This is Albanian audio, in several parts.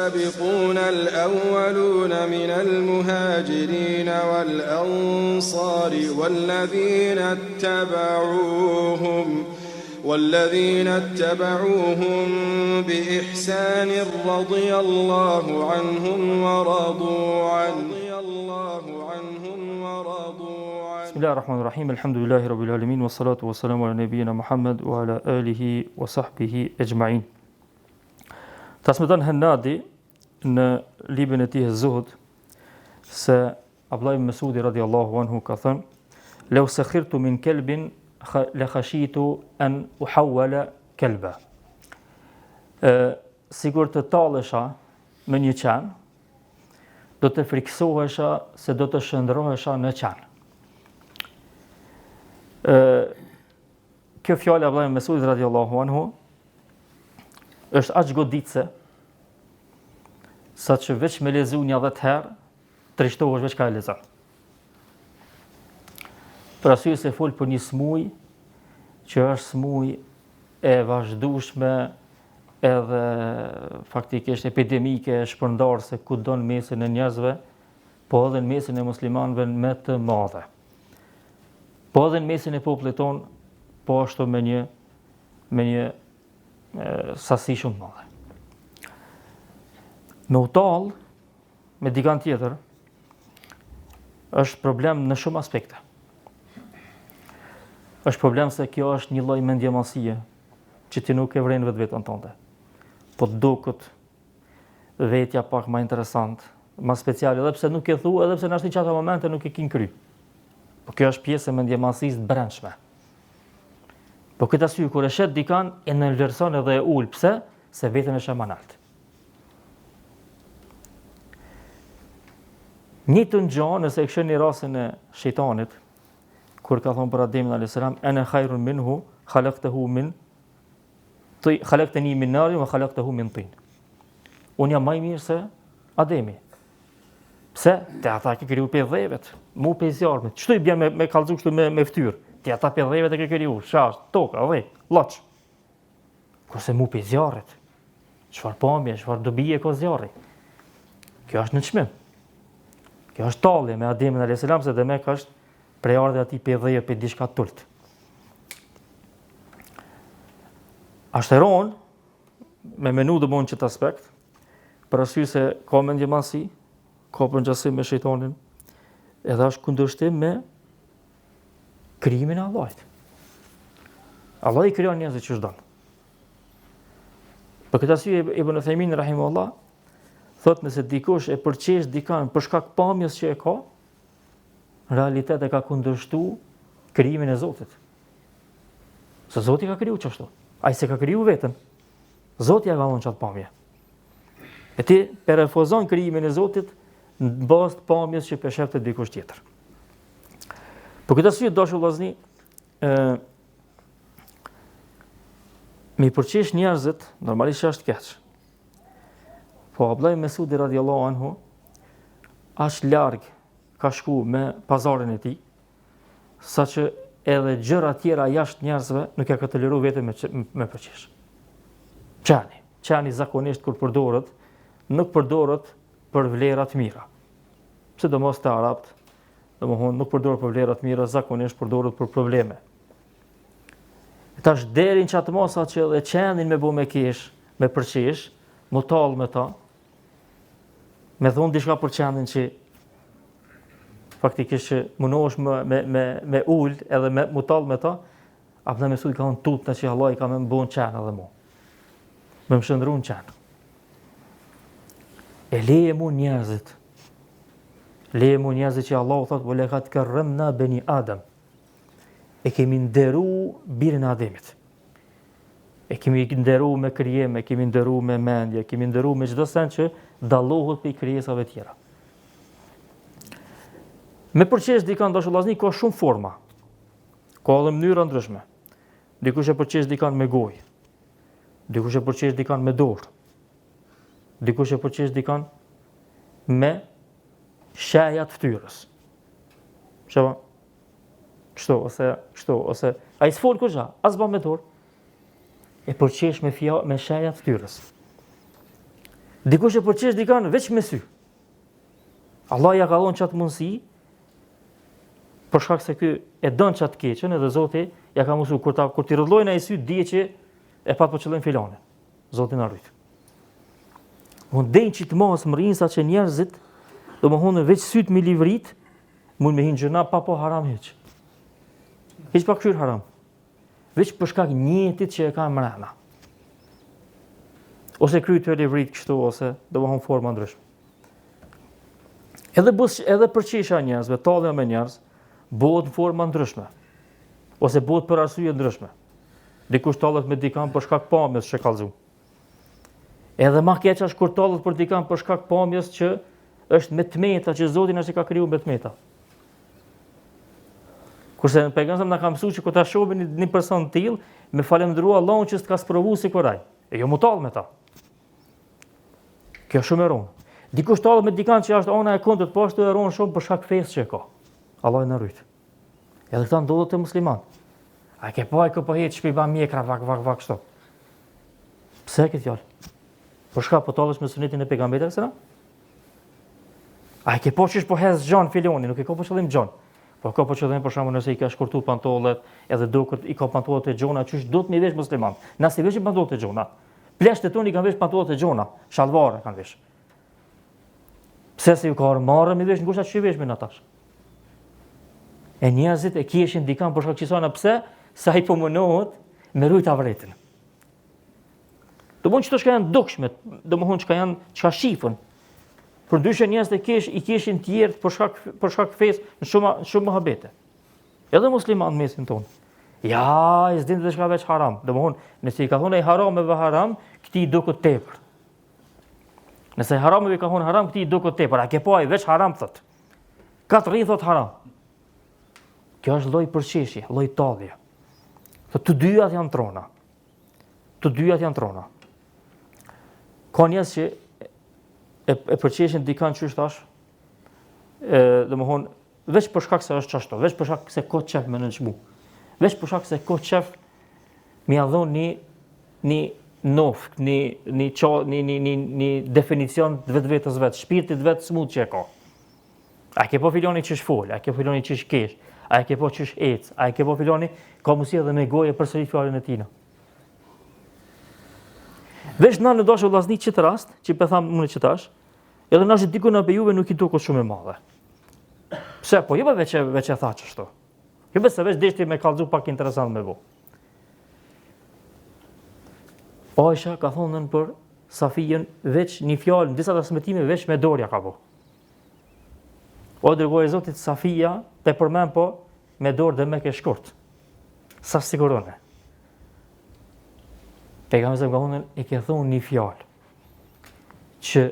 والسابقون الأولون من المهاجرين والأنصار والذين اتبعوهم بإحسان رضي الله عنهم ورضوا عنه. بسم الله الرحمن الرحيم. الحمد لله رب العالمين والصلاة والسلام على نبينا محمد وعلى آله وصحبه أجمعين. Transmeton Hennadi në librin e tij Zuhd se Abdullah ibn Mesudi radiallahu anhu ka thënë: "Law sakhirtu min kalbin la khashitu an uhawwala kalba." Sigur të tallesha me një qen, do të friksohesha se do të shndrohesha në qen. Kjo fjalë Abdullah ibn Mesudi radiallahu anhu është aq goditse sa që veç me lezu një 10 herë trishtohesh veç ka e lezon. Për arsye se fol për një smuj që është smuj e vazhdueshme edhe faktikisht epidemike, shpërndarëse kudo në mesin e njerëzve, po edhe në mesin e muslimanëve me të madhe. Po edhe në mesin e popullit ton, po ashtu me një sasi shumë të madhe. Me u tall me dikant tjetër është problem në shumë aspekte. Është problem se kjo është një lloj mendjemasie që ti nuk e vren vetveten tënde. Po duket vetja pak më interesant, më speciale, edhe pse nuk e thua, edhe pse në ashtu çata momente nuk e kin kry. Po kjo është pjesë e mendjemasisë të brendshme. Po këtë arsye kur e shet dikan e nënvlerëson edhe e ul. Pse? Se veten e sheh më lart. Njëtën gjë nëse e kishën rastin e shejtanit, kur ka thonë për Ademin a.s. "Ana khairun minhu, khalaqtani min nar wa khalaqtahu min tin." Unë jam më i mirë se Ademi. Pse? Te ata që kriju pe dhëvet, mu pe zjarrit. Çto i bën me kallxu kështu me fytyrë? Ti ata pe dhëvet e kriju, shash, toka, dhe, lloç. Kurse mu pe zjarrit. Çfarë pamje, çfarë dobi e ka zjarri? Kjo është në çmim. Kjo është tallje me Ademin a.s. se demek është prej ardhe atij pe dhëvet pe diçka tult. Ashteron me menu do bon çet aspekt, për arsye se ka mendjemasi, ka përngjasim me shejtanin, edhe është kundërshtim me krijimin e Allahut. Allah i krijon njerëzit që ç'don. Për këtë arsye Ibn Uthaymin rahimahullah thotë nëse dikush e përqesh dikan për shkak pamjes që e ka, në realitet e ka kundërshtu krijimin e Zotit. Se Zoti ka kriju çashtu. Ai se ka kriju veten. Zoti ja ka dhënë çat pamje. E ti refuzon krijimin e Zotit në bazë të pamjes që peshef të dikush tjetër. Për këtë arsye dashur vëllazni, me përqesh njerëzit normalisht është keq. Po Abdullah ibn Mesudi radiallahu anhu është larg ka shku me pazarin e tij, saqë edhe gjëra tjera jashtë njerëzve nuk e ka toleruar vetëm me përqesh. Qani zakonisht kur përdoret, nuk përdoret për vlera të mira. Sidomos të arabt, domethënë nuk përdoret për vlera të mira, zakonisht përdoret për probleme. Tash deri në çatë mosa që edhe qenin me bu me kesh, me përqesh, mu tall me ta, me thonë diçka për qenin që faktikisht që munohesh me ul edhe me mu tall me ta, Abdullah ibn Mesudi ka thonë tutna që Allah i ka më bën qen edhe mu. Me më shëndru në qen. E leje mu njerëzit që Allah thot vole ka të kërrëm na beni Adam. E kemi nderu birin e Ademit. E kemi nderu me krijem, e kemi nderu me mendje, e kemi nderu me çdo sen që dallohet prej krijesave tjera. Me përqesh dikan dashur vëllazni ka shumë forma. Ka edhe mënyra ndryshme. Dikush e përqesh dikan me gojë. Dikush e përqesh dikan me dorë. Dikush e përqesh dikan me shajat fytyrës. Shaba, kështu, ose a i s'fol kërgja, as ba me dorë, e përqesh me shajat fytyrës. Dikush e përqesh dikan veç me sy. Allah ja ka dhënë çat mundësi, për shkak se ky e don çat keqën, edhe Zoti ja ka mësuar kur ti rrëllojnë ai sy, dije që e pat për qëllim filanin. Zoti na rrit. Unë denj që të mos më rrinë sa që njerëzit, do më honë veç sytë mi livrit, mund me hinë gjëna pa po haram heq. Heq pa këshyr haram. Veç për shkak njetit që e ka mrena. Ose kry të livrit kështu, ose do më honë forma ndryshme. Edhe përqesha njerëzve, talja me njerëz, bëhet në forma ndryshme. Ose bëhet për arsye ndryshme. Dikush tallet me dikan për shkak pamjes që kallëzu. Edhe ma keq është kur tallet për dikan për shkak pamjes që është me tmeta, që Zoti na ka kriju me tmeta. Kurse pejgamberi na ka mësuar që kur ta shohim një person të tillë, me falendëruar Allahun që s'ka sprovuar si kuraj. E jo mu tall me ta. Kjo është shumë e rëndë. Dikush tallet me dikan që është ana e kundërt, po ashtu e rëndë shumë për shkak fesë që ka. Allah na rrit. Edhe këta ndodhet te musliman. A ke po ai që po heq shpiba mjekra vak kështu. Pse këtë fjalë? Për shkak po tallesh me sunetin e pejgamberit sallallahu alajhi wasallam? A ke po çish po hez xhan filoni, nuk e ka po qëllim xhan. Po ka po qëllim për shkakun nëse i ka shkurtuar pantollet, edhe dukët i ka pantollet e xhona, çish duhet me vesh musliman. Nëse vesh pantollet e xhona. Pleshtë toni kanë vesh pantollet e xhona, shallvare kanë vesh. Pse se ju ka marrë me vesh ngushta që vesh me natash. E njerëzit e kishin dikan për shkak çisona pse? Sa i po mënohet me rujt avretin. Do mund që të shka janë dukshme, do më hunë që janë qka shifën. Për ndryshe njerëzit i kishin tjertë për shkak fesë në shumë muhabete. Edhe musliman mesin tonë. Ja, i s'din të shka veç haram. Do më hunë, nëse i ka thonë e harameve haram, këti i dukët tepër. Nëse i harameve i ka thonë haram, këti i dukët tepër. A ke po ai veç haram, thot. Katë rrinë thot haram. Kjo është lloj përqeshje, lloj tallje. Të dyjat janë trona. Të dyjat janë trona. Ka njerëz që e përqeshin dikan që është tash, dhe më honë, veç për shkak se është qashto, veç për shkak se ko qef me nënçmu, veç për shkak se ko qef mi adhon një nofk, një definicion të vetës vetë, shpirtit vetë smut që e ka. A ke po filoni që shfol, a ke po filoni që shkesh, a ke po që shec, a ke po filoni, ka musi edhe me goje për sëri fjallin e tina. Vesh na në dashur vllazni çet rast, që pe tham unë që tash, edhe na diku na pe juve nuk i duket shumë e madhe. Pse po jo veç e thaç ashtu. Jo besë veç deshti me kallzu pak interesant me vo. Aisha ka thonë për Safijen veç një fjalë në disa transmetime veç me dorja ka vo. O dërgoi Zotit Safija te përmend po me dorë dhe me ke shkurt. Sa sigurone. Pejgamberi ka thonë e ke thonë një fjalë që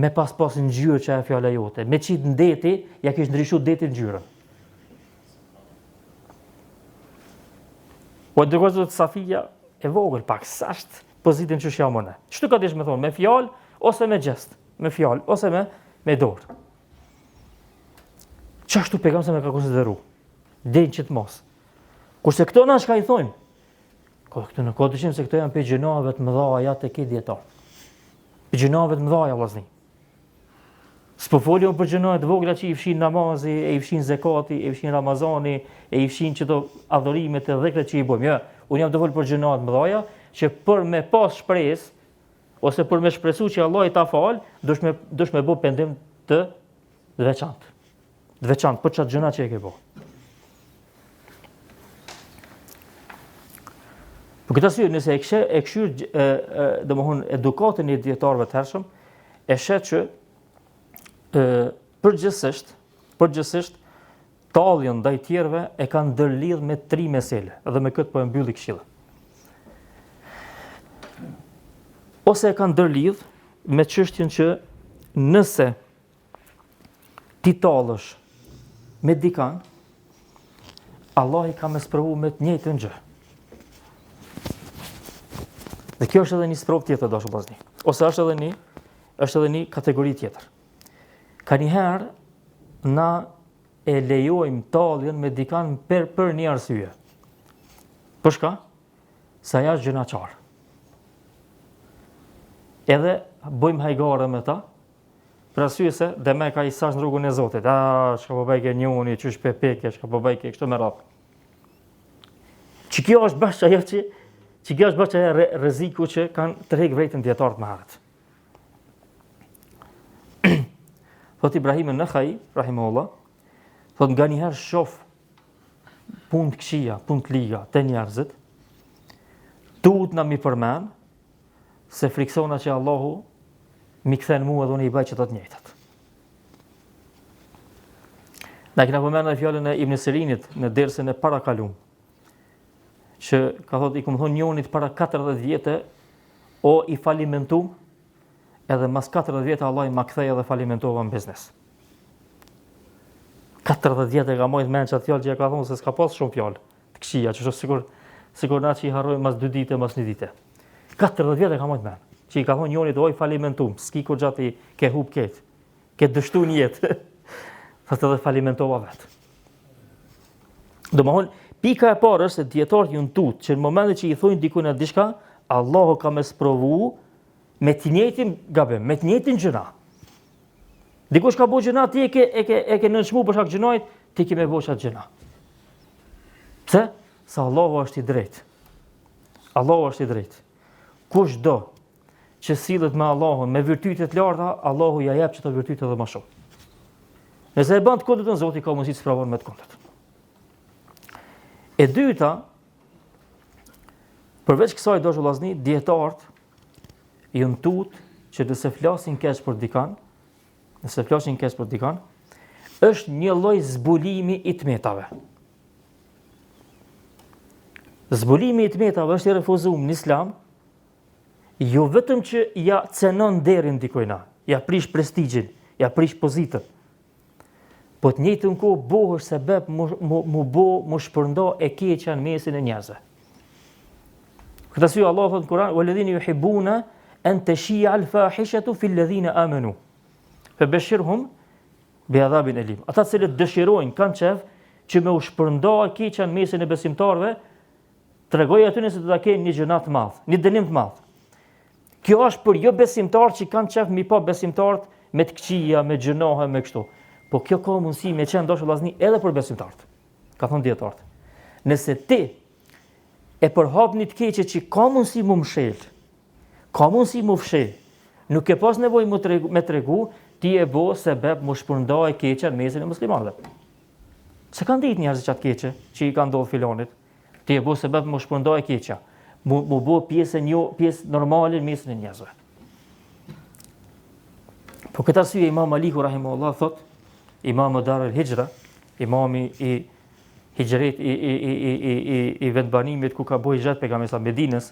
me pas ngjyrë që ajo fjala jote, me çit ndeti, ja kish ndryshuar detin ngjyrën. Po dërgoi Zotit Safija e vogël pak, sa është pozitin që shamone. Çto ka dish me thonë, me fjalë ose me gest, me fjalë ose me dorë. Çashtu pejgamberi më ka konsideruar. Denë që të mos. Kurse këto na shka i thonë, këto në kodë dëshim se këto janë për gjinave të mëdha ja të ke dietar. Për gjinave të mëdha vllazni. S'po foljon për gjinave të vogla që i fshin namazi, e i fshin zekati, e i fshin Ramazani, e i fshin çdo adhurimet e dhekret që i bëjmë. Ja, unë jam të fol për gjinave të mëdha që për me pas shpresë ose për me shpresu që Allah i ta fal, dush me bë pendim të veçantë. Të veçantë për çat gjëna që e ke bë. Për këtë arsye, nëse e këshyr domethënë edukatën e dietarëve të hershëm, e shet që përgjithsisht talljen ndaj tjerëve e kanë ndërlidh me 3 mesele, dhe me këtë po e mbylli këshilla. Ose e kanë ndërlidh me çështjen që nëse ti tallësh me dikan, Allah i ka më sprovu me të njëjtën gjë. Dhe kjo është edhe një sprov tjetër dashur vllazni. Ose është edhe një kategori tjetër. Ka njëherë na e lejojmë talljen me dikan për një arsye. Për shka? Sa ja është gjënaçar. Edhe bëjmë hajgare me ta, për arsye se dhe me ka i sash në rrugën e Zotit. Çka po bëjke njëuni, çysh pe peke, çka po bëjke kështu me radhë. Që kjo është bashkë ajo që kjo është bashkë ajo rreziku që kanë tërheq vërejtën dietarët më herët. Thot Ibrahim an-Nakhai, rahimahullah, thot nganjëherë shoh punë të këqija, punë të liga te njerëzit, duhet na mi përmend se friksona që Allahu mi kthen mua dhe unë i bëj që të njëjtat. Na kena përmendur në fjalën e Ibn Sirinit në dersën e parakalum, që ka thot i kum thonë njonit para 40 vjetë, o i falimentum, edhe mas 40 vjetë Allah i ma kthej edhe falimentova në biznes. 40 vjetë e ka mojt men qatë fjallë që ja ka thonë se s'ka pas shumë fjallë të këqia, që është sigur na që i harrojmë mas 2 dite, mas 1 dite. 40 vjetë e ka mojt men, që i ka thonë njonit oj falimentum, s'ki kur gjatë i ke hub ketë, ke dështu një jetë, thëtë edhe falimentova vetë. Do më thonë, pika e parë është se dietarët ju tutë që në momentin që i thonë dikujt diçka, Allahu ka më sprovu me të njëjtin gabim, me të njëjtin gjëra. Dikush ka bëu gjëna, ti e ke nënçmu për shkak të gjënait, ti ke më bëu atë gjëna. Pse? Sa Allahu është i drejtë. Allahu është i drejtë. Kushdo që sillet me Allahun me virtyte të larta, Allahu ja jep çdo virtyte edhe më shumë. Nëse e bën të kundërtën, Zoti ka mundësi të sprovon me të kundërt. E dyta, përveç kësaj do vëllazni, dietarët janë tutë që nëse flasin keq për dikan, është një lloj zbulimi i tmetave. Zbulimi i tmetave është i refuzuar në Islam, jo vetëm që ja cenon derin dikujt, ja prish prestigjin, ja prish pozitën, po të njëjtën kohë bëhesh sebeb mu shpërndo e keqja në mesin e njerëzve. Këtë arsye Allah thotë në Kur'an: "Walladhina yuhibbuna an tashia al-fahishatu fi alladhina amanu." Fabashirhum bi'adhabin alim. Ata që dëshirojnë, kanë qef që me u shpërndo e keqja në mesin e besimtarëve, tregoj atyre se do ta kenë një gjëna të madh, një dënim të madh. Kjo është për jo besimtarë që kanë qef mi pa besimtarët me të këqija, me gjënohe, me kështu. Po kjo ka mundësi me qenë ndoshta vllazni edhe për besimtarët. Ka thonë dietarët. Nëse ti e përhap një të keqe që ka mundësi mu mshel, ka mundësi mu fshel, nuk e pas nevojë me tregu, ti e bo sebeb mu shpërndaj e keqe në mesin e muslimanëve. Se kanë ditë njerëz qatë keqe që i kanë ndodhur filonit, ti e bo sebeb mu shpërndaj e keqja, mu bo pjesë normale në mesin e njerëzve. Po këtë arsye Imam Maliku rahimahullah thot, Imam Dar al-Hijra, imami i hijret i vendbanimit ku ka bëj hijret pejgamberi sa Medinës,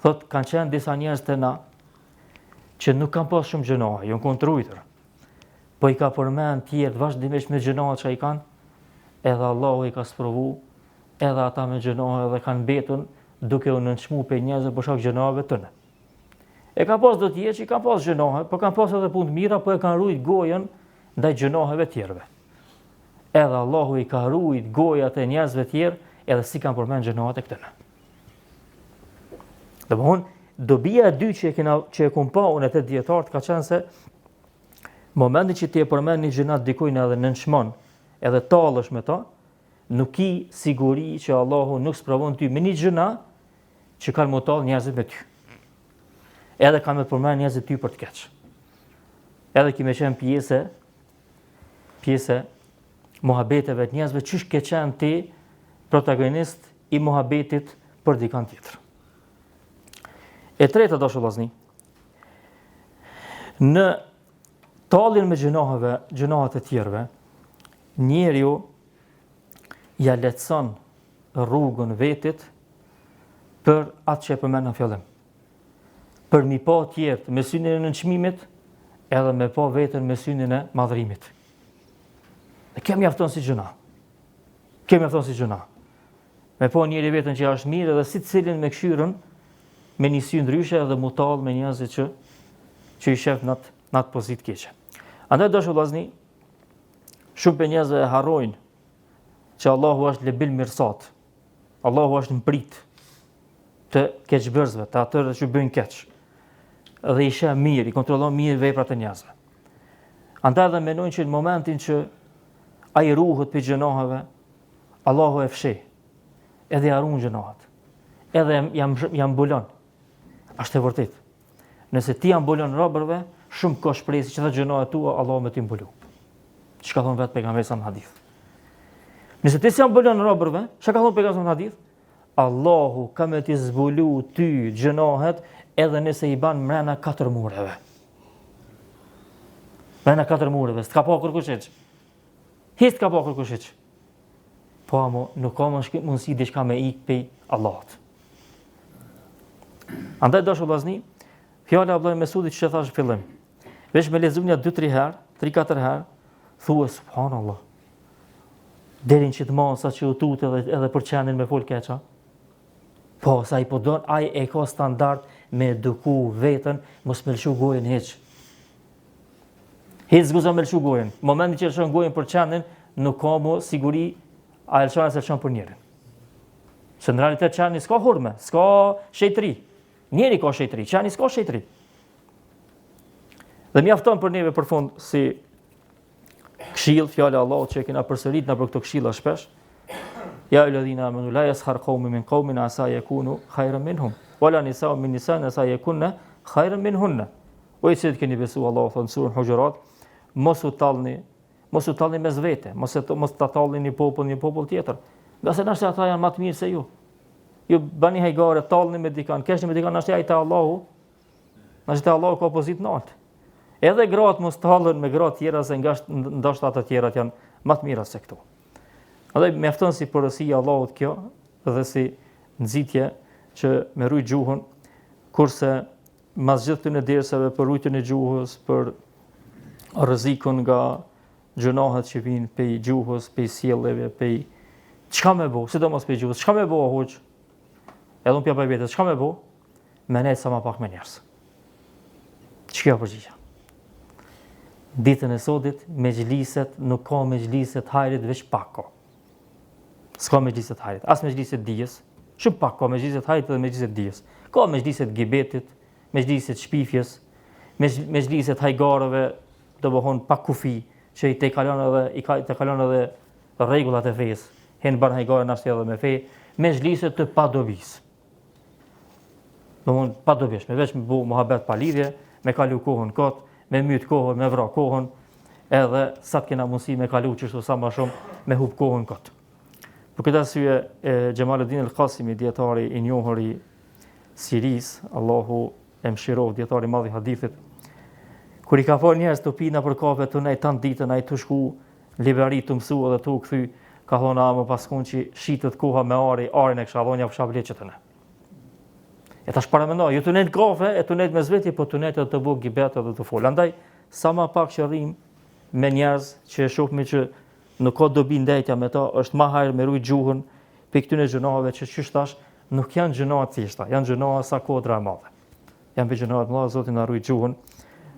thot kanë qenë disa njerëz të na që nuk kanë pas shumë gjënoha, janë kontrujtër. Po i ka përmend tjerë vazhdimisht me gjënohat që i kanë, edhe Allahu i ka sprovu, edhe ata me gjënoha edhe kanë mbetën duke u nënçmu pe njerëzve për shkak gjënohave tëne. E ka pas do tjerë që i kanë pas gjënoha, po kanë pas edhe punë të mira, po e kanë ruajt gojën ndaj gjënohave tjerëve. Edhe Allahu i ka ruajt gojat e njerëzve tjerë, edhe si kanë përmend gjënohat e këtyre. Domthon, dobia e dytë që e kum pa unë te dietarët ka qenë se momenti që ti e përmend një gjëna dikujt edhe nënçmon, edhe tallesh me ta, nuk ki siguri që Allahu nuk sprovon ty me një gjëna që kanë më tall njerëzit me ty. Edhe kanë me përmend njerëzit ty për të keq. Edhe ki me qenë pjesë muhabeteve të njerëzve, çish ke qenë ti protagonist i muhabetit për dikant tjetër. E treta dashur vllazni, në talljen me gjënohat e tjerëve, njeriu ja lehtëson rrugën vetit për atë që e përmend në fillim. Për mi pa tjerë me synin e nënçmimit, edhe me pa veten me synin e madhërimit. Ne kemi mjafton si gjëna. Me pa njëri veten që është mirë edhe si cilin me këshyrën me një sy ndryshe edhe mu tall me njerëzit që i shef në atë pozitë keqe. Andaj dashur vllazni, shumë për njerëzve e harrojnë që Allahu është lebil mirsat. Allahu është në prit të keqbërësve, të atyre që bëjnë keq. dhe i sheh mirë, i kontrollon mirë veprat e njerëzve. Andaj dhe mendojnë që në momentin që ai ruhet për gjinohave, Allahu e fshi, edhe ja ruan gjinohat, edhe jam mbulon. Është e vërtet. Nëse ti jam mbulon robërve, shumë ka shpresë që të gjinohat tua Allahu me ti mbulu. Çka thon vetë pejgamberi sa në hadith. Nëse ti jam mbulon robërve, çka ka thon pejgamberi në hadith? Allahu ka me ti zbulu ty gjinohet edhe nëse i ban mrena 4 mureve. Mrena 4 mureve, s'ka pa kërkushiq. Hiç ka pa kërkushiq. Po amo, nuk ka mundësi diçka me ik pej Allahut. Andaj dashur vllazni, fjala e Abdullah Mesudit që thash në fillim. Veç me lexuar 2-3 herë, 3-4 herë, thua subhanallah. Deri në çitmon sa që u tut edhe për qenin me fol keqa. Po, sa i po don, ai e ka standard me eduku veten, mos me lëshu gojën hiç. Hiç zgjuza me lëshu gojën. Momentin që lëshon gojën për qenin, nuk ka mo siguri a e lëshon për njerin. Se në realitet qeni s'ka hurme, s'ka shejtëri. Njeri ka shejtëri, qeni s'ka shejtëri. Dhe mjafton për neve për fund si këshill, fjala e Allahut që e kena përsërit na për këto këshilla shpesh. Ja alladhina amanu la yaskhar qaumun min qaumin asa yakunu khayran minhum wala nisa'un min nisa'in asa yakunna khayran minhunna. O i cili keni besu Allahu thon surën Hujurat, mos u tallni mes vete, mos ta tallni një popull tjetër. Nga se nëse ata janë më të mirë se ju. Ju bani hajgare, tallni me dikan, keshni me dikan nëse ai te Allahu. Nëse te Allahu ka pozitë nalt. Edhe gratë mos tallen me gratë tjera se ndoshta ata të tjerat janë më të mira se këto. Edhe mjafton si porosia e Allahut kjo dhe si nxitje që me rujt gjuhën, kurse mas gjithë këtyre dersave për rujtjen e gjuhës, për rrezikun nga gjunohet që vijnë pej gjuhës, pej sjelljeve, pej çka më bëu, sidomos pej gjuhës, çka më bëu hoç. Edhe unë pja për vetes, çka më bëu? Me nejtë sa më pak me njerëz. Ç'ka përgjigja? Ditën e sotit, mexhliset, nuk ka mexhliset hajrit veç pak ka. S'ka mexhliset hajrit, as mexhliset dijes, shumë pak ka mexhliset hajrit dhe mexhliset dijes. Ka mexhliset gibetit, mexhliset shpifjes, mexhliset hajgarëve, do bëhon pak kufi, që i te kalon edhe rregullat e fesë. Hen ban hajgarën ashtu edhe me fe, mexhliset të padobis. Domthon padobishme, veç me bu mohabet pa lidhje, me kalu kohën kot, me myt kohën, me vra kohën, edhe sa të kena mundësi me kalu çështu sa më shumë, me hub kohën kot. Për këtë arsye Xhamaluddin el-Qasimi, dietari i njohur i Siris, Allahu e mëshiroj, dietari i madh i hadithit, kur i ka fol njerëz të pina për kafe të nej tan ditën, ai të shku librari të mësu edhe të u kthy, ka thonë a më paskun që shitet koha me arin e kësha dhonja fsha vleqet e ne. E tash paramendoj, ju të nejt kafe, e të nejt me zveti, po të nejt edhe të bëgë gibet edhe të folë. Andaj, sa ma pak që rrim me njerëz që e shohmi që nuk ka dobi ndajtja me ta, është ma hajrë me rujt gjuhën për këtyne gjënave që qështash nuk janë gjënave thjeshta, janë gjënave sa kodra e madhe. Janë për gjënave të madhe, Zotin na rujt gjuhën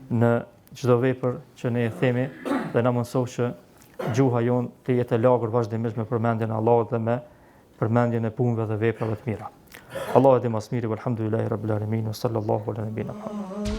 në çdo vepër që ne e themi dhe na mësoj që gjuha jon të jetë e lagër vazhdimisht me përmendjen e Allahut dhe me përmendjen e punëve dhe veprave të mira. Allahu e di më së miri, walhamdulillahi rabbil alamin, sallallahu ala nabina Muhammad.